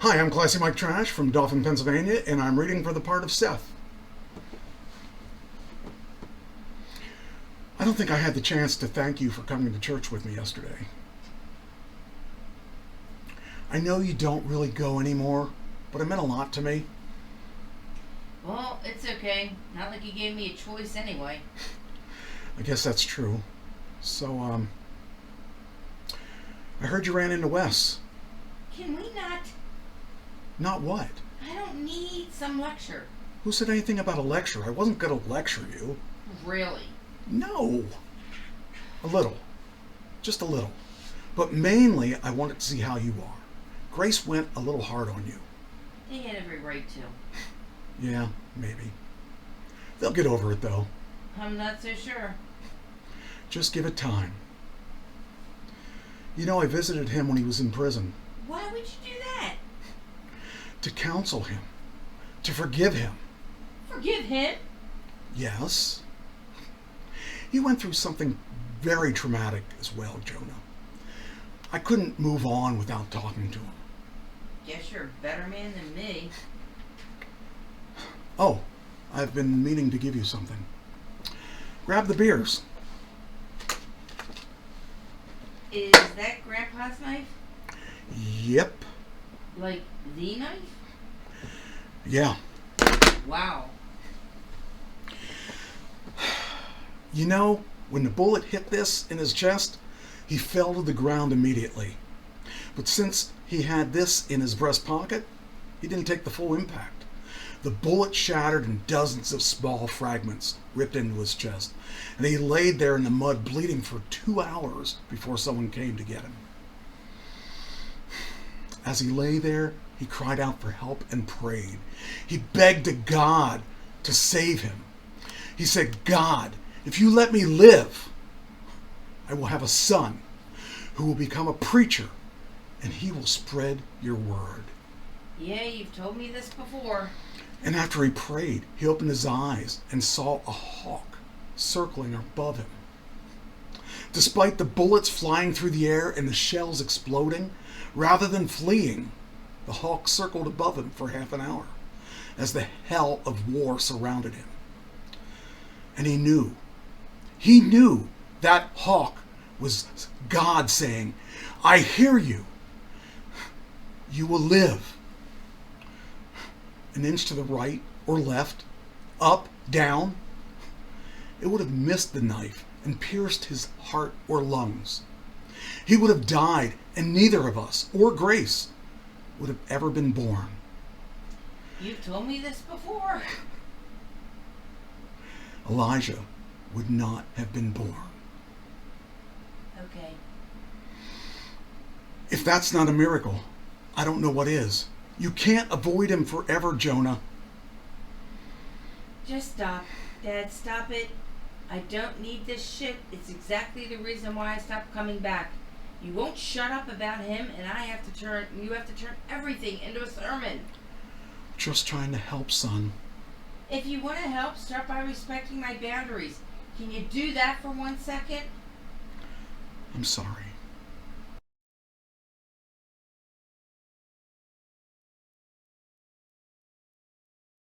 Hi, I'm Classy Mike Trash from Dauphin, Pennsylvania, and I'm reading for the part of Seth. I don't think I had the chance to thank you for coming to church with me yesterday. I know you don't really go anymore, but it meant a lot to me. Well, it's okay. Not like you gave me a choice anyway. I guess that's true. So, I heard you ran into Wes. Can we not? Not what? I don't need some lecture. Who said anything about a lecture? I wasn't going to lecture you. Really? No. A little. Just a little. But mainly, I wanted to see how you are. Grace went a little hard on you. They had every right to. Yeah, maybe. They'll get over it, though. I'm not so sure. Just give it time. You know, I visited him when he was in prison. Why would you do that? To counsel him. To forgive him. Forgive him? Yes. He went through something very traumatic as well, Jonah. I couldn't move on without talking to him. Guess you're a better man than me. Oh, I've been meaning to give you something. Grab the beers. Is that Grandpa's knife? Yep. Like the knife? Yeah. Wow. You know, when the bullet hit this in his chest, he fell to the ground immediately. But since he had this in his breast pocket, he didn't take the full impact. The bullet shattered in dozens of small fragments ripped into his chest, and he laid there in the mud bleeding for 2 hours before someone came to get him. As he lay there, he cried out for help and prayed. He begged to God to save him. He said, "God, if you let me live, I will have a son who will become a preacher, and he will spread your word." Yeah, you've told me this before. And after he prayed, he opened his eyes and saw a hawk circling above him. Despite the bullets flying through the air and the shells exploding, rather than fleeing, the hawk circled above him for half an hour as the hell of war surrounded him. And he knew that hawk was God saying, "I hear you. You will live." An inch to the right or left, up, down, it would have missed the knife and pierced his heart or lungs. He would have died, and neither of us or Grace would have ever been born. You've told me this before. Elijah would not have been born. Okay. If that's not a miracle, I don't know what is. You can't avoid him forever, Jonah. Just stop. Dad, stop it. I don't need this shit. It's exactly the reason why I stopped coming back. You won't shut up about him, and you have to turn everything into a sermon. Just trying to help, son. If you want to help, start by respecting my boundaries. Can you do that for 1 second? I'm sorry.